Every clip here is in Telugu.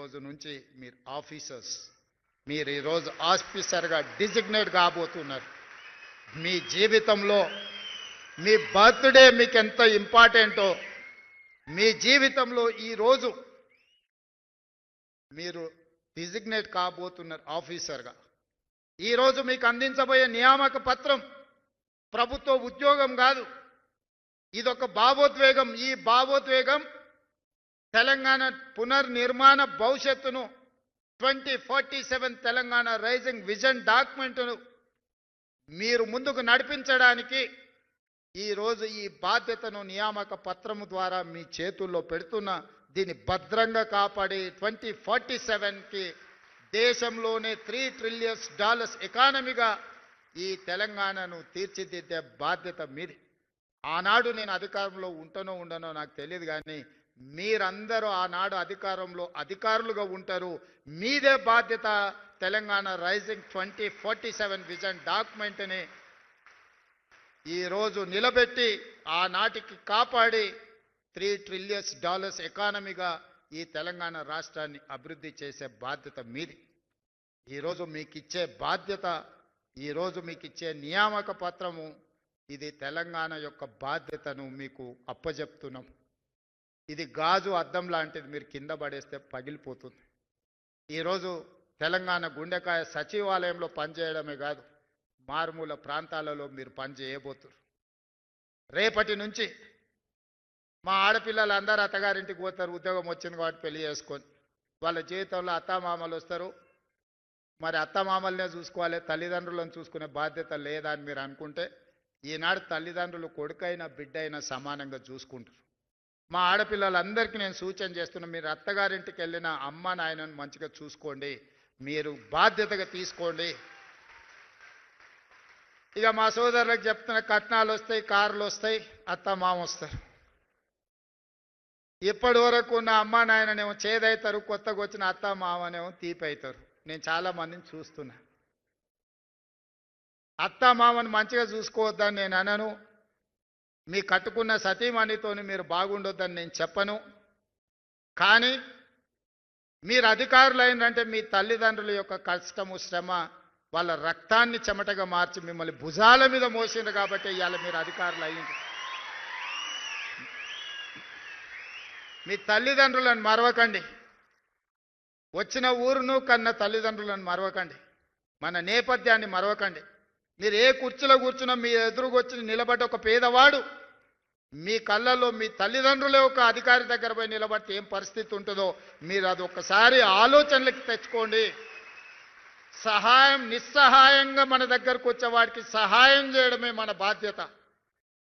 రోజు నుంచి మీరు ఆఫీసర్స్, మీరు ఈరోజు ఆఫీసర్గా డిజిగ్నేట్ కాబోతున్నారు. మీ జీవితంలో మీ బర్త్డే మీకు ఎంత ఇంపార్టెంటో, మీ జీవితంలో ఈరోజు మీరు డిజిగ్నేట్ కాబోతున్నారు ఆఫీసర్గా. ఈరోజు మీకు అందించబోయే నియామక పత్రం ప్రభుత్వ ఉద్యోగం కాదు, ఇదొక భావోద్వేగం. ఈ భావోద్వేగం తెలంగాణ పునర్నిర్మాణ భవిష్యత్తును 2047 తెలంగాణ రైజింగ్ విజన్ డాక్యుమెంట్ను మీరు ముందుకు నడిపించడానికి ఈరోజు ఈ బాధ్యతను నియామక పత్రము ద్వారా మీ చేతుల్లో పెడుతున్న, దీన్ని భద్రంగా కాపాడి 2047కి దేశంలోనే $3 ట్రిలియన్ ఎకానమీగా ఈ తెలంగాణను తీర్చిదిద్దే బాధ్యత మీది. ఆనాడు నేను అధికారంలో ఉంటానో ఉండనో నాకు తెలియదు, కానీ మీరందరూ ఆనాడు అధికారులుగా ఉంటారు. మీదే బాధ్యత తెలంగాణ రైజింగ్ 2047 విజన్ డాక్యుమెంట్ని ఈరోజు నిలబెట్టి ఆనాటికి కాపాడి $3 ట్రిలియన్ ఎకానమీగా ఈ తెలంగాణ రాష్ట్రాన్ని అభివృద్ధి చేసే బాధ్యత మీది. ఈరోజు మీకు ఇచ్చే బాధ్యత, ఈరోజు మీకు ఇచ్చే నియామక పత్రము, ఇది తెలంగాణ యొక్క బాధ్యతను మీకు అప్పజెప్తున్నాం. ఇది గాజు అద్దం లాంటిది, మీరు కింద పడేస్తే పగిలిపోతుంది. ఈరోజు తెలంగాణ గుండెకాయ సచివాలయంలో పనిచేయడమే కాదు, మారుమూల ప్రాంతాలలో మీరు పనిచేయబోతున్నారు. రేపటి నుంచి మా ఆడపిల్లలు అందరూ అత్తగారింటికి పోతారు, ఉద్యోగం వచ్చింది కాబట్టి పెళ్లి చేసుకొని. వాళ్ళ జీవితంలో అత్తామామలు వస్తారు. మరి అత్తమామలనే చూసుకోవాలి, తల్లిదండ్రులను చూసుకునే బాధ్యత లేదా అని మీరు అనుకుంటే, ఈనాడు తల్లిదండ్రులు కొడుకైనా బిడ్డైనా సమానంగా చూసుకుంటారు. మా ఆడపిల్లలందరికీ నేను సూచన చేస్తున్నా, మీరు అత్తగారింటికి వెళ్ళిన అమ్మ నాయనను మంచిగా చూసుకోండి, మీరు బాధ్యతగా తీసుకోండి. ఇక మా సోదరులకు చెప్తున్న, కట్నాలు వస్తాయి, కార్లు వస్తాయి, అత్త మామ వస్తారు. ఇప్పటి వరకు ఉన్న అమ్మ నాయననేమో చేదవుతారు, కొత్తగా వచ్చిన అత్త మామనేమో తీపి అవుతారు. నేను చాలా మందిని చూస్తున్నా. అత్త మామని మంచిగా చూసుకోవద్దని నేను అనను, మీ కట్టుకున్న సతీమణితోని మీరు బాగుండొద్దని నేను చెప్పను. కానీ మీరు అధికారులు అయినంటే మీ తల్లిదండ్రుల యొక్క కష్టము శ్రమ, వాళ్ళ రక్తాన్ని చెమటగా మార్చి మిమ్మల్ని భుజాల మీద మోసిండ్రు కాబట్టి ఇవాళ మీరు అధికారులు అయ్యింది. మీ తల్లిదండ్రులను మరవకండి, వచ్చిన ఊరును కన్న తల్లిదండ్రులను మరవకండి, మన నేపథ్యాన్ని మరవకండి. మీరు ఏ కుర్చీలో కూర్చున్నా మీ ఎదురుకొచ్చి నిలబడ్డ ఒక పేదవాడు మీ కళ్ళల్లో మీ తల్లిదండ్రులే ఒక అధికారి దగ్గర పోయి నిలబడితే ఏం పరిస్థితి ఉంటుందో మీరు అది ఒక్కసారి ఆలోచనలకు తెచ్చుకోండి. నిస్సహాయంగా మన దగ్గరకు వచ్చే వాడికి సహాయం చేయడమే మన బాధ్యత.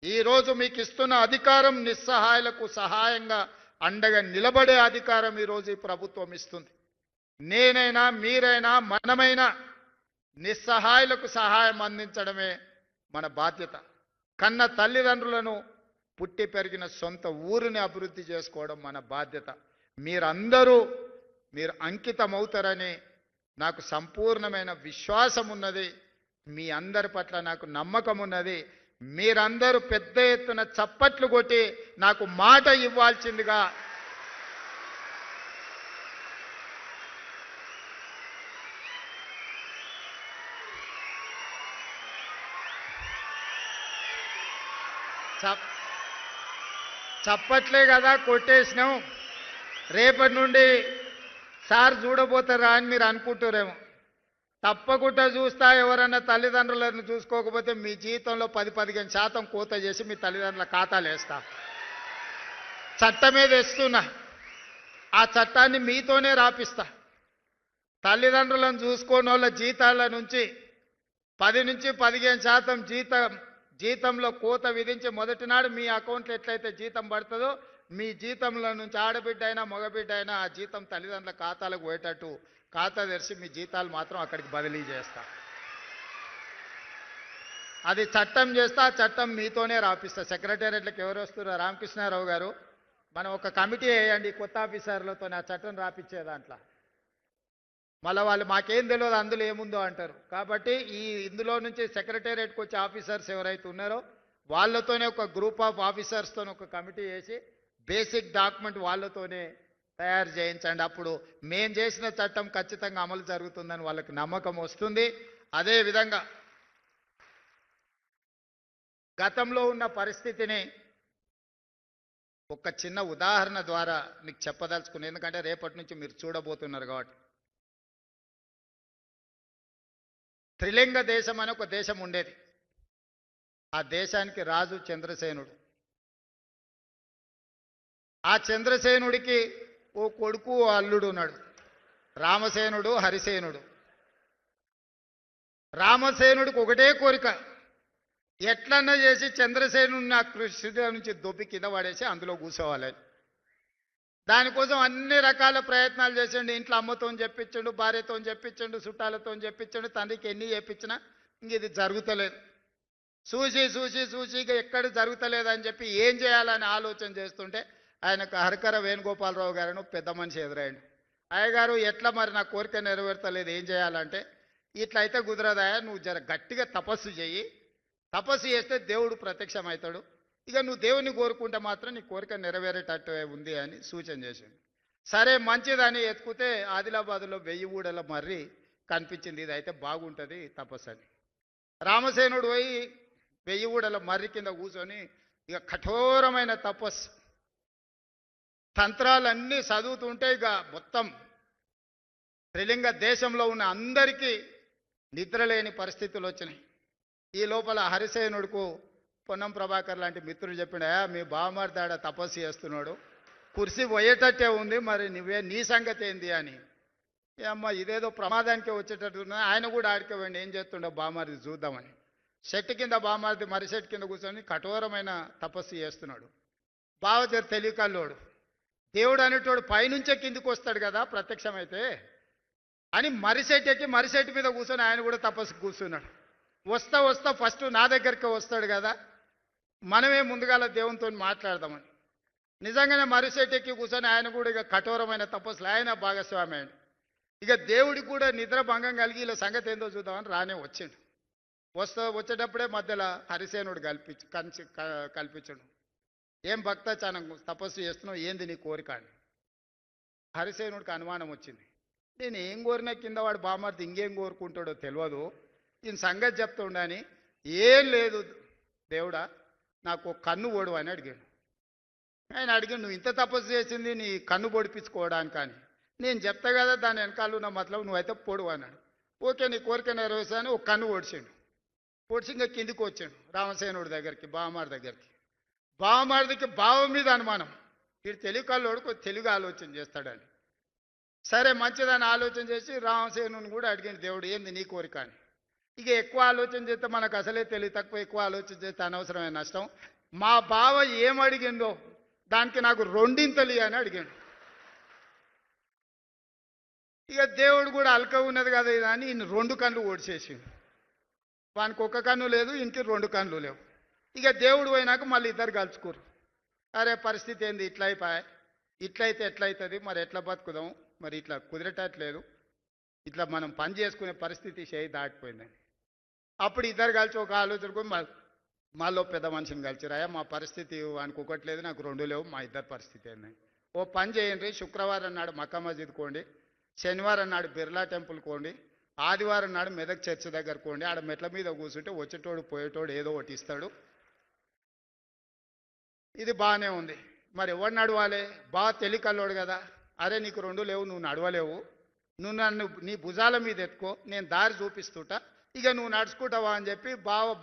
ఈరోజు మీకు ఇస్తున్న అధికారం నిస్సహాయులకు సహాయంగా అండగా నిలబడే అధికారం ఈరోజు ఈ ప్రభుత్వం ఇస్తుంది. నేనైనా మీరైనా మనమైనా నిస్సహాయులకు సహాయం అందించడమే మన బాధ్యత. కన్న తల్లిదండ్రులను, పుట్టి పెరిగిన సొంత ఊరిని అభివృద్ధి చేసుకోవడం మన బాధ్యత. మీరు అంకితమవుతారని నాకు సంపూర్ణమైన విశ్వాసం ఉన్నది. మీ అందరి పట్ల నాకు నమ్మకం ఉన్నది. మీరందరూ పెద్ద ఎత్తున చప్పట్లు కొట్టి నాకు మాట ఇవ్వాల్సిందిగా చప్పట్లే కదా కొట్టేసినాం. రేపటి నుండి సార్ చూడబోతారా అని మీరు అనుకుంటారేమో. తప్పకుండా చూస్తా. ఎవరన్నా తల్లిదండ్రులను చూసుకోకపోతే మీ జీవితంలో 10-15% కోత చేసి మీ తల్లిదండ్రుల ఖాతాలు వేస్తా. చట్టమే తెస్తున్నా, ఆ చట్టాన్ని మీతోనే రాపిస్తా. తల్లిదండ్రులను చూసుకోని వాళ్ళ జీతాల నుంచి 10-15% జీతంలో కోత విధించి మొదటి నాడు మీ అకౌంట్లో ఎట్లయితే జీతం పడుతుందో మీ జీతంలో నుంచి ఆడబిడ్డ అయినా మగబిడ్డ అయినా ఆ జీతం తల్లిదండ్రుల ఖాతాలకు పోయేటట్టు ఖాతా తెరిచి మీ జీతాలు మాత్రం అక్కడికి బదిలీ చేస్తా. అది చట్టం చేస్తా, ఆ చట్టం మీతోనే రాపిస్తా. సెక్రటేరియట్లకు ఎవరు వస్తారో రామకృష్ణారావు గారు, మనం ఒక కమిటీ వేయండి కొత్త ఆఫీసర్లతో ఆ చట్టం రాపిచ్చే దాంట్లో. మళ్ళీ వాళ్ళు మాకేం తెలియదు అందులో ఏముందో అంటారు. కాబట్టి ఇందులో నుంచి సెక్రటేరియట్కి వచ్చే ఆఫీసర్స్ ఎవరైతే ఉన్నారో వాళ్ళతోనే ఒక గ్రూప్ ఆఫ్ ఆఫీసర్స్తో ఒక కమిటీ వేసి బేసిక్ డాక్యుమెంట్ వాళ్ళతోనే తయారు చేయించండి. అప్పుడు మేం చేసిన చట్టం ఖచ్చితంగా అమలు జరుగుతుందని వాళ్ళకి నమ్మకం వస్తుంది. అదే విధంగా గతంలో ఉన్న పరిస్థితిని ఒక చిన్న ఉదాహరణ ద్వారా మీకు చెప్పదలుచుకుని, ఎందుకంటే రేపటి నుంచి మీరు చూడబోతున్నారు కాబట్టి. త్రిలింగ దేశం అని ఒక దేశం ఉండేది. ఆ దేశానికి రాజు చంద్రసేనుడు. ఆ చంద్రసేనుడికి ఓ కొడుకు ఓ అల్లుడు ఉన్నాడు, రామసేనుడు హరిసేనుడు. రామసేనుడికి ఒకటే కోరిక, ఎట్లన్నా చేసి చంద్రసేనుడిని నా కృష్ణుడి నుంచి దొబ్బి కింద పడేసి అందులో కూర్చోవాలి. దానికోసం అన్ని రకాల ప్రయత్నాలు చేసిండు. ఇంట్లో అమ్మతో చెప్పించండు, భార్యతో చెప్పించండు, చుట్టాలతో చెప్పించండు, తండ్రికి ఎన్ని చెప్పించినా ఇంక ఇది జరుగుతలేదు. చూసి చూసి చూసి ఇక ఎక్కడ జరుగుతలేదని చెప్పి ఏం చేయాలని ఆలోచన చేస్తుంటే ఆయనకు హరికర వేణుగోపాలరావు గారు పెద్ద మనిషి ఎదురైండు. అయ్యగారు, ఎట్లా మరి నా కోరిక నెరవేర్తలేదు, ఏం చేయాలంటే, ఇట్లా అయితే కుదరదాయా, నువ్వు జర గట్టిగా తపస్సు చెయ్యి, తపస్సు చేస్తే దేవుడు ప్రత్యక్షమవుతాడు, ఇక నువ్వు దేవుని కోరుకుంటే మాత్రం నీ కోరిక నెరవేరేటట్టు ఉంది అని సూచన చేసింది. సరే మంచిదని ఎత్తుకుతే ఆదిలాబాద్లో 1000 ఊడల మర్రి కనిపించింది. ఇది అయితే బాగుంటుంది తపస్సు అని. రామసేనుడు పోయి 1000 ఊడల మర్రి కింద కూర్చొని ఇక కఠోరమైన తపస్సు తంత్రాలన్నీ చదువుతుంటే ఇక మొత్తం త్రిలింగ దేశంలో ఉన్న అందరికీ నిద్రలేని పరిస్థితులు వచ్చినాయి. ఈ లోపల హరిసేనుడుకు పొన్నం ప్రభాకర్ లాంటి మిత్రులు చెప్పిన, మీ బావమరిదాడ తపస్సు చేస్తున్నాడు, కుర్చీ పోయేటట్టే ఉంది, మరి నీ సంగతి ఏంది అని. అమ్మ ఇదేదో ప్రమాదానికే వచ్చేటట్టున్నా, ఆయన కూడా ఆడుకోవండి, ఏం చేస్తుండో బామారిది చూద్దామని చెట్టు కింద బామారిది మర్రి చెట్టు కింద కూర్చొని కఠోరమైన తపస్సు చేస్తున్నాడు. బావ జర తెలియకల్లోడు, దేవుడు అనేటోడు పైనుంచే కిందికి వస్తాడు కదా ప్రత్యక్షమైతే అని మర్రిచెట్టు ఎక్కి మర్రిచెట్టు మీద కూర్చొని ఆయన కూడా తపస్సు కూర్చున్నాడు. వస్తా వస్తా ఫస్ట్ నా దగ్గరికి వస్తాడు కదా, మనమే ముందుగాల దేవునితో మాట్లాడదామని నిజంగానే మర్రిచెట్టు ఎక్కి కూర్చొని ఆయన కూడా ఇక కఠోరమైన తపస్సులు ఆయన భాగస్వామి అయ్యాడు. ఇక దేవుడికి కూడా నిద్ర భంగం కలిగి ఇలా సంగతి ఏందో చూద్దామని రానే వచ్చిండు. వచ్చేటప్పుడే మధ్యలో హరిసేనుడు కల్పించడు. ఏం భక్త చాలా తపస్సు చేస్తున్నావు, ఏంది నీ కోరిక అని. హరిసేనుడికి అనుమానం వచ్చింది, నేను ఏం కోరినా కింద వాడు బామర్ది ఇంకేం కోరుకుంటాడో తెలియదు, ఈయన సంగతి చెప్తుండని. ఏం లేదు దేవుడా, నాకు ఒక కన్ను ఓడు అని అడిగాడు. ఆయన అడిగాడు, నువ్వు ఇంత తపస్సు చేసింది నీ కన్ను పొడిపించుకోవడానికి అని. నేను చెప్తా కదా దాని వెనకాల ఉన్న మతలబు, నువ్వైతే పొడు అన్నాడు. ఓకే నీ కోరిక నెరవేర్చాను. ఒక కన్ను ఓడిచాడు. పొడిచి ఇంకా కిందికి వచ్చాడు రామసేనుడి దగ్గరికి, బావమారి దగ్గరికి. బావమారిదికి బావ మీద అనుమానం, వీడు తెలుగు కల్లోడు కొంచెం తెలుగు ఆలోచన చేస్తాడని. సరే మంచిదని ఆలోచన చేసి రామసేనుని కూడా అడిగింది దేవుడు, ఏంది నీ కోరిక అని. ఇక ఎక్కువ ఆలోచన చేస్తే మనకు అసలే తెలివి తక్కువ, ఎక్కువ ఆలోచన చేస్తే అనవసరమైన నష్టం. మా బావ ఏం అడిగిందో దానికి నాకు 2 అని అడిగాడు. ఇక దేవుడు కూడా అల్క ఉన్నది కదా ఇది అని ఈయన 2 కళ్ళు ఓడిచేసిండు. వానికి ఒక కన్ను లేదు, ఇంటికి 2 కళ్ళు లేవు. ఇక దేవుడు పోయినాక మళ్ళీ ఇద్దరు కలుచుకోరు. అరే పరిస్థితి ఏంది, ఇట్లా అయిపోయా, ఇట్లయితే ఎట్లయితుంది, మరి ఎట్లా బతుకుదాం, మరి ఇట్లా కుదిరేటట్లేదు, ఇట్లా మనం పని చేసుకునే పరిస్థితి చేయి దాటిపోయిందని. అప్పుడు ఇద్దరు కలిసి ఒక ఆలోచనకు మాలో పెద్ద మనిషిని కలిసిరు, అయ్యా మా పరిస్థితి వానికి ఒకట్లేదు, నాకు 2 లేవు, మా ఇద్దరు పరిస్థితి ఏందని. ఓ పని చేయండి, శుక్రవారం నాడు మక్కా మస్జిద్ కోండి, శనివారం నాడు బిర్లా టెంపుల్ కోండి, ఆదివారం నాడు మెదక్ చర్చ్ దగ్గర కోండి. ఆడ మెట్ల మీద కూర్చుంటే వచ్చేటోడు పోయేటోడు ఏదో ఒకటి ఇస్తాడు. ఇది బాగానే ఉంది. మరి ఎవడు నడవాలి, బాగా తెలికల్లోడు కదా. అరే నీకు 2 లేవు, నువ్వు నడవలేవు, నువ్వు నన్ను నీ భుజాల మీద ఎత్తుకో, నేను దారి చూపిస్తుంటా, ఇక నువ్వు నడుచుకుంటావా అని చెప్పి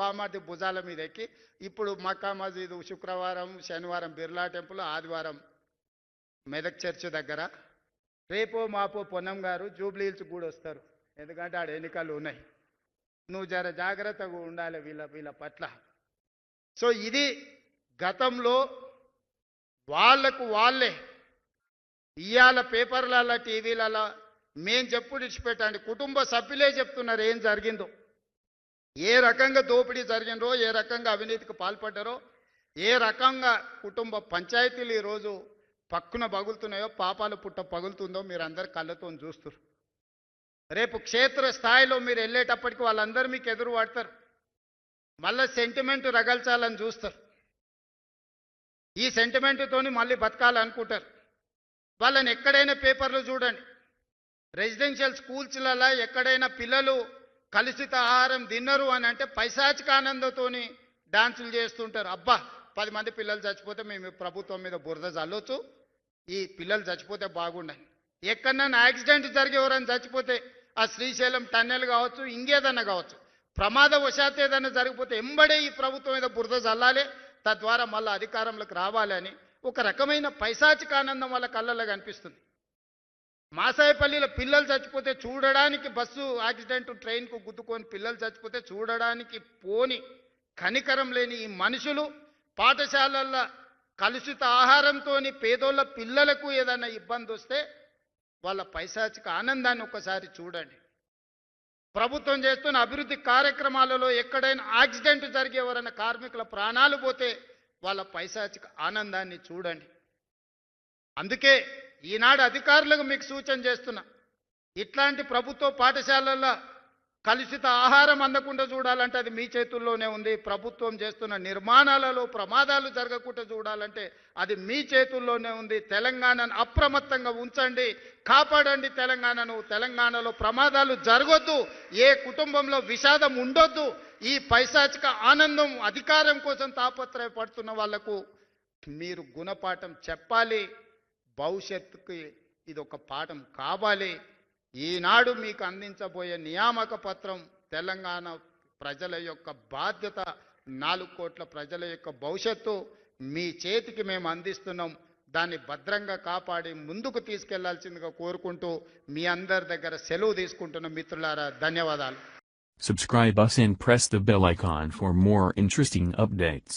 బామార్ది భుజాల మీద ఎక్కి ఇప్పుడు మక్కా మస్జిద్, శుక్రవారం శనివారం బిర్లా టెంపుల్, ఆదివారం మెదక్ చర్చ్ దగ్గర, రేపో మాపో పొన్నం గారు జూబ్లీ హిల్స్ కూడా వస్తారు, ఎందుకంటే ఆడ ఎన్నికలు ఉన్నాయి. నువ్వు జర జాగ్రత్తగా ఉండాలి వీళ్ళ పట్ల. సో ఇది గతంలో వాళ్లకు వాళ్ళే ఇవాళ పేపర్లలో టీవీలలో మేం చెప్పుడు ఇచ్చిపెట్టండి, కుటుంబ సభ్యులే చెప్తున్నారు ఏం జరిగిందో, ఏ రకంగా దోపిడీ జరిగిందో, ఏ రకంగా అవినీతికి పాల్పడ్డారో, ఏ రకంగా కుటుంబ పంచాయతీలు ఈరోజు పక్కున పగులుతున్నాయో, పాపాల పుట్ట పగులుతుందో మీరు అందరు కళ్ళతో చూస్తారు. రేపు క్షేత్ర స్థాయిలో మీరు వెళ్ళేటప్పటికి వాళ్ళందరూ మీకు ఎదురు పడతారు, మళ్ళీ సెంటిమెంట్ రగల్చాలని చూస్తారు, ఈ సెంటిమెంట్తోని మళ్ళీ బతకాలనుకుంటారు. వాళ్ళని ఎక్కడైనా పేపర్లు చూడండి, రెసిడెన్షియల్ స్కూల్స్లలో ఎక్కడైనా పిల్లలు కలుషిత ఆహారం తిన్నరు అని అంటే పైశాచిక ఆనందంతోని డాన్సులు చేస్తుంటారు. అబ్బా 10 మంది పిల్లలు చచ్చిపోతే మేము ప్రభుత్వం మీద బురద చల్లొచ్చు, ఈ పిల్లలు చచ్చిపోతే బాగుండని. ఎక్కడన్నా యాక్సిడెంట్ జరిగి ఎవరైనా చచ్చిపోతే ఆ శ్రీశైలం టన్నెల్ కావచ్చు, ఇంకేదన్నా కావచ్చు, ప్రమాదవశాత్తు ఏదైనా జరిగిపోతే ఎంబడే ఈ ప్రభుత్వం మీద బురద చల్లాలి, తద్వారా మళ్ళీ అధికారంలోకి రావాలని ఒక రకమైన పైశాచిక ఆనందం వాళ్ళ కళ్ళల్లో కనిపిస్తుంది. మాసాయపల్లిలో పిల్లలు చచ్చిపోతే చూడడానికి, బస్సు యాక్సిడెంట్ ట్రైన్కు గుద్దుకొని పిల్లలు చచ్చిపోతే చూడడానికి పోని కనికరం లేని ఈ మనుషులు పాఠశాలల్లో కలుషిత ఆహారంతో పేదోళ్ళ పిల్లలకు ఏదైనా ఇబ్బంది వస్తే వాళ్ళ పైశాచిక ఆనందాన్ని ఒకసారి చూడండి. ప్రభుత్వం చేస్తున్న అభివృద్ధి కార్యక్రమాలలో ఎక్కడైనా యాక్సిడెంట్ జరిగే ఎవరైనా కార్మికుల ప్రాణాలు పోతే వాళ్ళ పైశాచిక ఆనందాన్ని చూడండి. అందుకే ఈనాడు అధికారులకు మీకు సూచన చేస్తున్నా, ఇట్లాంటి ప్రభుత్వ పాఠశాలల్లో కలుషిత ఆహారం అందకుండా చూడాలంటే అది మీ చేతుల్లోనే ఉంది. ప్రభుత్వం చేస్తున్న నిర్మాణాలలో ప్రమాదాలు జరగకుండా చూడాలంటే అది మీ చేతుల్లోనే ఉంది. తెలంగాణను అప్రమత్తంగా ఉంచండి, కాపాడండి తెలంగాణను. తెలంగాణలో ప్రమాదాలు జరగొద్దు, ఏ కుటుంబంలో విషాదం ఉండొద్దు. ఈ పైశాచిక ఆనందం అధికారం కోసం తాపత్రయపడుతున్న వాళ్లకు మీరు గుణపాఠం చెప్పాలి. భవిష్యత్తుకి ఇది ఒక పాఠం కావాలి. ఈనాడు మీకు అందించబోయే నియామక పత్రం తెలంగాణ ప్రజల యొక్క బాధ్యత, 4 కోట్ల ప్రజల యొక్క భవిష్యత్తు మీ చేతికి మేము అందిస్తున్నాం. దాన్ని భద్రంగా కాపాడి ముందుకు తీసుకెళ్లాల్సిందిగా కోరుకుంటూ మీ అందరి దగ్గర సెలవు తీసుకుంటున్న మిత్రులారా, ధన్యవాదాలు. Subscribe us and press the bell icon for more interesting updates.